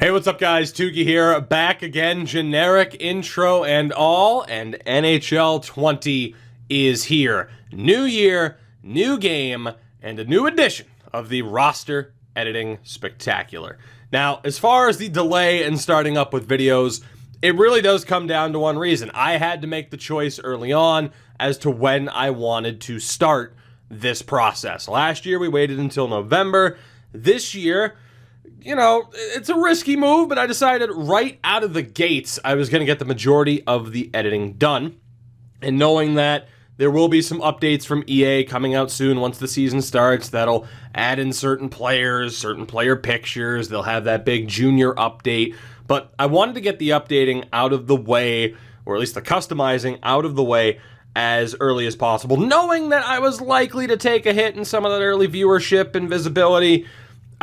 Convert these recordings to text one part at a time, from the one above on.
Hey, what's up, guys? Tougie here, back again, generic intro and all, and NHL 20 is here. New year, new game, and a new edition of the roster editing spectacular. Now, as far as the delay in starting up with videos, it really does come down to one reason. I had to make the choice early on as to when I wanted to start this process. Last year, we waited until November. This year, you know, it's a risky move, but I decided right out of the gates I was going to get the majority of the editing done. And knowing that there will be some updates from EA coming out soon once the season starts that'll add in certain players, certain player pictures, they'll have that big junior update. But I wanted to get the updating out of the way, or at least the customizing out of the way as early as possible, knowing that I was likely to take a hit in some of that early viewership and visibility.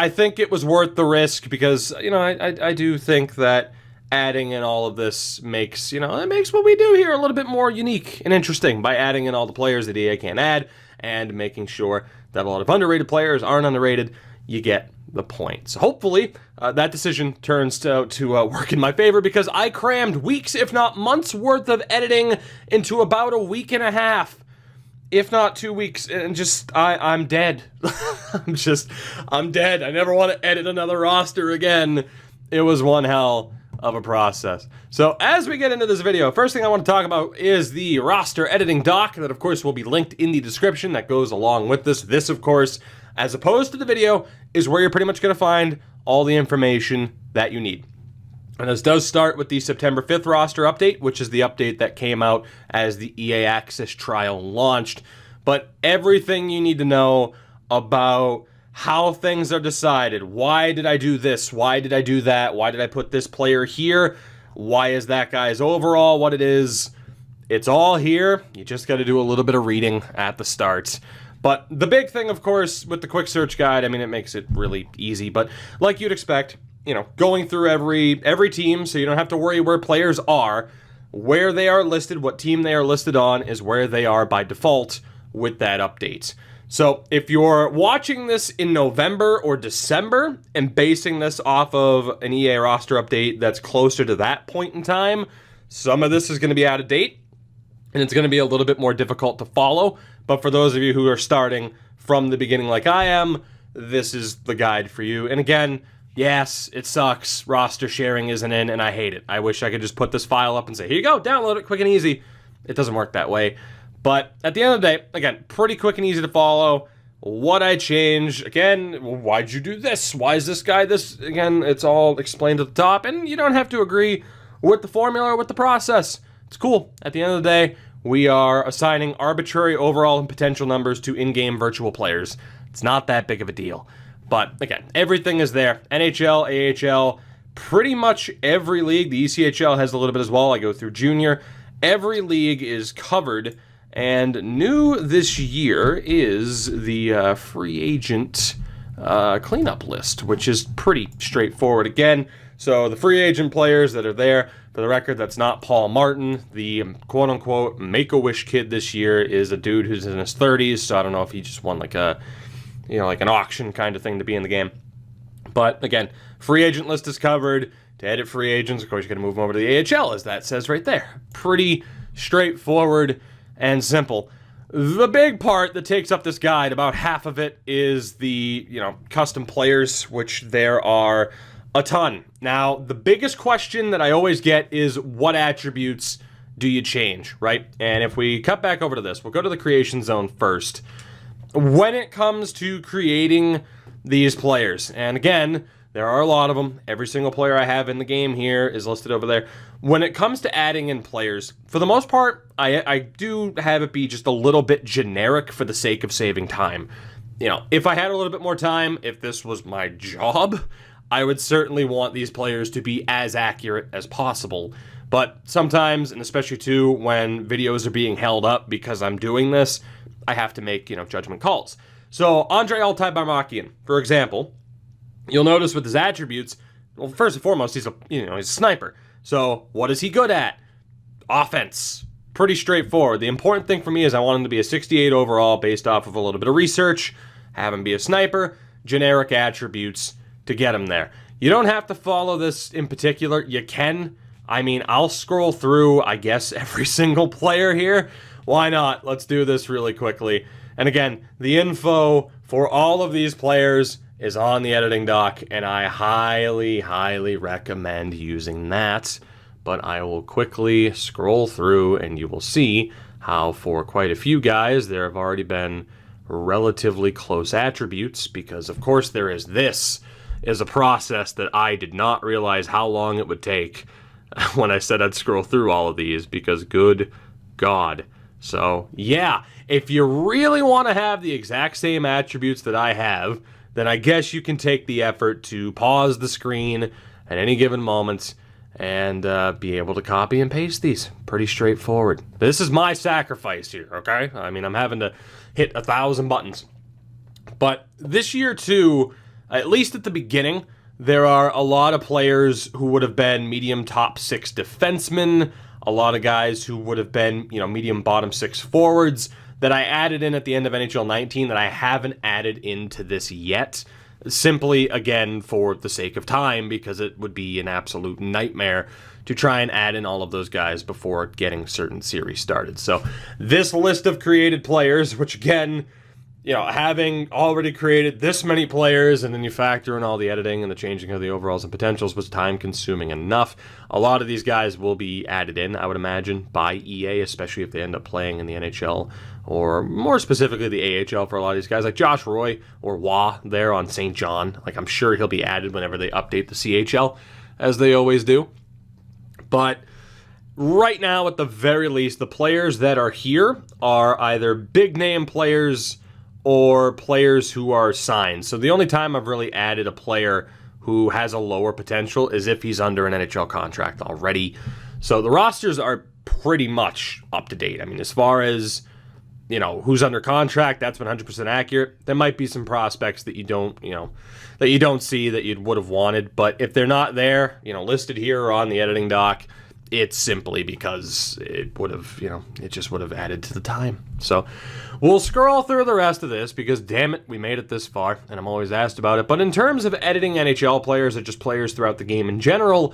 I think it was worth the risk because, you know, I do think that adding in all of this makes, you know, it makes what we do here a little bit more unique and interesting by adding in all the players that EA can't add and making sure that a lot of underrated players aren't underrated. You get the point. So hopefully that decision turns to work in my favor because I crammed weeks, if not months worth of editing into about a week and a half. If not 2 weeks, and just, I'm dead. I'm dead. I never want to edit another roster again. It was one hell of a process. So as we get into this video, first thing I want to talk about is the roster editing doc that, of course, will be linked in the description that goes along with this. This, of course, as opposed to the video, is where you're pretty much going to find all the information that you need. And this does start with the September 5th roster update, which is the update that came out as the EA Access trial launched. But everything you need to know about how things are decided. Why did I do this? Why did I do that? Why did I put this player here? Why is that guy's overall what it is? It's all here. You just got to do a little bit of reading at the start. But the big thing, of course, with the quick search guide, I mean, it makes it really easy. But like you'd expect, you know, going through every team so you don't have to worry where players are, where they are listed, what team they are listed on is where they are by default with that update. So if you're watching this in November or December and basing this off of an EA roster update that's closer to that point in time, some of this is going to be out of date and it's going to be a little bit more difficult to follow. But for those of you who are starting from the beginning like I am, this is the guide for you. And again, yes, it sucks. Roster sharing isn't in, and I hate it. I wish I could just put this file up and say, here you go, download it quick and easy. It doesn't work that way. But at the end of the day, again, pretty quick and easy to follow. What I changed, again, why'd you do this? Why is this guy this? Again, it's all explained at the top, and you don't have to agree with the formula or with the process. It's cool. At the end of the day, we are assigning arbitrary overall and potential numbers to in-game virtual players. It's not that big of a deal. But again, everything is there. NHL, AHL, pretty much every league. The ECHL has a little bit as well. I go through junior. Every league is covered. And new this year is the free agent cleanup list, which is pretty straightforward again. So the free agent players that are there, for the record, that's not Paul Martin. The quote-unquote Make-A-Wish kid this year is a dude who's in his 30s. So I don't know if he just won like a, you know, like an auction kind of thing to be in the game. But again, free agent list is covered. To edit free agents, of course, you're going to move them over to the AHL, as that says right there. Pretty straightforward and simple. The big part that takes up this guide, about half of it, is the, you know, custom players, which there are a ton. Now, the biggest question that I always get is what attributes do you change, right? And if we cut back over to this, we'll go to the creation zone first. When it comes to creating these players, and again, there are a lot of them. Every single player I have in the game here is listed over there. When it comes to adding in players, for the most part, I do have it be just a little bit generic for the sake of saving time. You know, if I had a little bit more time, if this was my job, I would certainly want these players to be as accurate as possible. But sometimes, and especially too, when videos are being held up because I'm doing this, I have to make, you know, judgment calls. So Andre Altai-Barmakian, for example, you'll notice with his attributes, well, first and foremost, he's a sniper. So what is he good at? Offense. Pretty straightforward. The important thing for me is I want him to be a 68 overall based off of a little bit of research, have him be a sniper, generic attributes to get him there. You don't have to follow this in particular. You can. I mean, I'll scroll through, I guess, every single player here. Why not? Let's do this really quickly. And again, the info for all of these players is on the editing dock, and I highly, highly recommend using that. But I will quickly scroll through, and you will see how for quite a few guys, there have already been relatively close attributes, because of course there is this is a process that I did not realize how long it would take when I said I'd scroll through all of these, because good God. So yeah, if you really want to have the exact same attributes that I have, then I guess you can take the effort to pause the screen at any given moment and be able to copy and paste these. Pretty straightforward. This is my sacrifice here, okay? I mean, I'm having to hit 1,000 buttons. But this year too, at least at the beginning, there are a lot of players who would have been medium top 6 defensemen, a lot of guys who would have been, medium bottom 6 forwards that I added in at the end of NHL 19 that I haven't added into this yet. Simply, again, for the sake of time, because it would be an absolute nightmare to try and add in all of those guys before getting certain series started. So this list of created players, which again, having already created this many players, and then you factor in all the editing and the changing of the overalls and potentials, was time-consuming enough. A lot of these guys will be added in, I would imagine, by EA, especially if they end up playing in the NHL, or more specifically the AHL for a lot of these guys, like Josh Roy or Wah there on St. John. Like, I'm sure he'll be added whenever they update the CHL, as they always do. But right now, at the very least, the players that are here are either big-name players or players who are signed. So the only time I've really added a player who has a lower potential is if he's under an NHL contract already. So the rosters are pretty much up to date. I mean, as far as, who's under contract, that's 100% accurate. There might be some prospects that you don't see that you would have wanted. But if they're not there, listed here or on the editing dock, it's simply because it would have, it just would have added to the time. So we'll scroll through the rest of this because, damn it, we made it this far, and I'm always asked about it. But in terms of editing NHL players or just players throughout the game in general,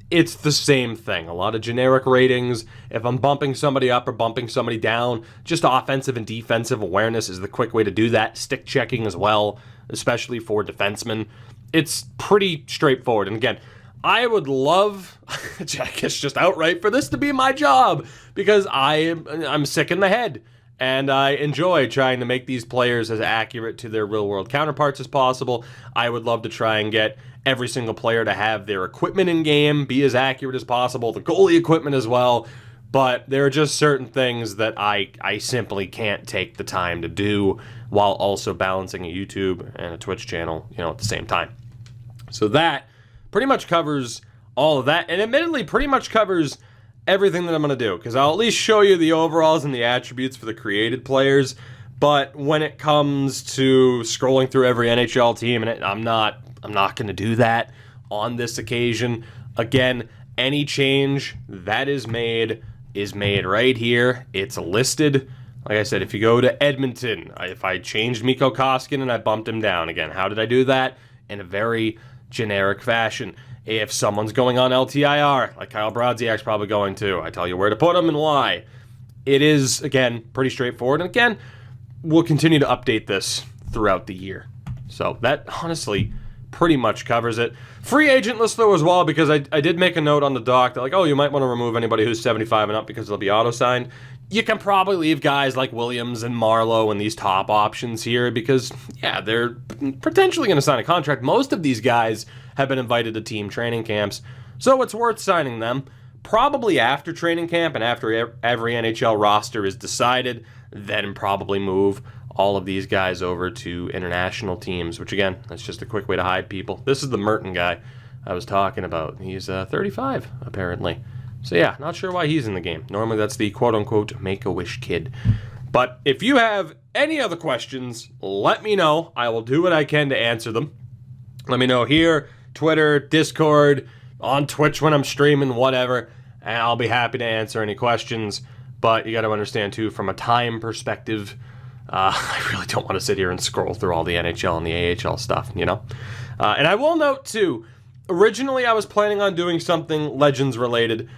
it's the same thing. A lot of generic ratings. If I'm bumping somebody up or bumping somebody down, just offensive and defensive awareness is the quick way to do that. Stick checking as well, especially for defensemen. It's pretty straightforward. And again, I would love, I guess just outright, for this to be my job, because I'm sick in the head, and I enjoy trying to make these players as accurate to their real-world counterparts as possible. I would love to try and get every single player to have their equipment in-game be as accurate as possible, the goalie equipment as well, but there are just certain things that I simply can't take the time to do while also balancing a YouTube and a Twitch channel, at the same time. So that pretty much covers all of that, and admittedly pretty much covers everything that I'm going to do, because I'll at least show you the overalls and the attributes for the created players, but when it comes to scrolling through every NHL team, and I'm not going to do that on this occasion. Again, any change that is made right here. It's listed. Like I said, if you go to Edmonton, if I changed Mikko Koskinen and I bumped him down, again, how did I do that? In a very generic fashion. If someone's going on LTIR, like Kyle Brodziak's probably going to, I tell you where to put him and why. It is, again, pretty straightforward. And again, we'll continue to update this throughout the year. So that, honestly, pretty much covers it. Free agent list, though, as well, because I did make a note on the doc that, you might want to remove anybody who's 75 and up because they'll be auto-signed. You can probably leave guys like Williams and Marlowe and these top options here because, yeah, they're potentially going to sign a contract. Most of these guys have been invited to team training camps, so it's worth signing them. Probably after training camp and after every NHL roster is decided, then probably move all of these guys over to international teams, which, again, that's just a quick way to hide people. This is the Merton guy I was talking about. He's 35, apparently. So yeah, not sure why he's in the game. Normally that's the quote-unquote Make-A-Wish kid. But if you have any other questions, let me know. I will do what I can to answer them. Let me know here, Twitter, Discord, on Twitch when I'm streaming, whatever, and I'll be happy to answer any questions. But you got to understand, too, from a time perspective, I really don't want to sit here and scroll through all the NHL and the AHL stuff, And I will note, too, originally I was planning on doing something Legends related.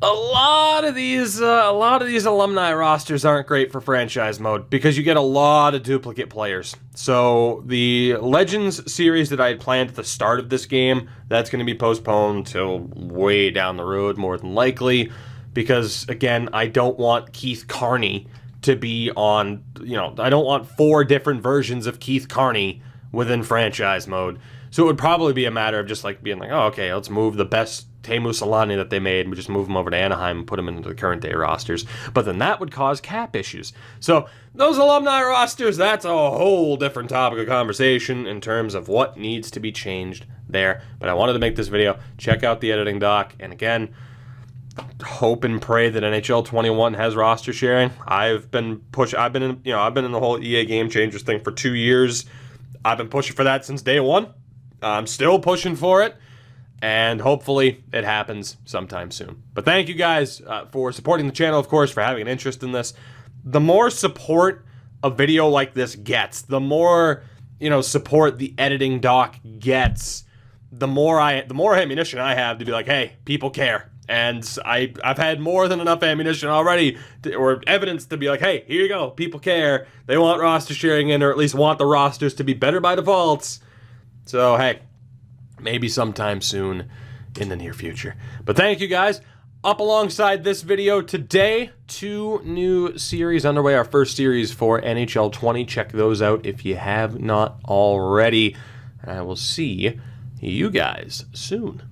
A lot of these alumni rosters aren't great for franchise mode because you get a lot of duplicate players. So the Legends series that I had planned at the start of this game, that's going to be postponed till way down the road, more than likely, because again, I don't want Keith Carney to be on, I don't want 4 different versions of Keith Carney within franchise mode. So it would probably be a matter of just like being like, oh, okay, let's move the best Teemu Selanne that they made, and we just move them over to Anaheim and put them into the current day rosters. But then that would cause cap issues. So those alumni rosters, that's a whole different topic of conversation in terms of what needs to be changed there. But I wanted to make this video. Check out the editing doc. And again, hope and pray that NHL 21 has roster sharing. I've been in the whole EA Game Changers thing for 2 years. I've been pushing for that since day one. I'm still pushing for it. And hopefully it happens sometime soon. But thank you guys for supporting the channel, of course, for having an interest in this. The more support a video like this gets, the more support the editing doc gets, the more ammunition I have to be like, hey, people care. And I've had more than enough ammunition already, or evidence to be like, hey, here you go, people care. They want roster sharing in, or at least want the rosters to be better by defaults. So, hey, maybe sometime soon in the near future. But thank you guys. Up alongside this video today, 2 new series underway. Our first series for NHL 20. Check those out if you have not already. I will see you guys soon.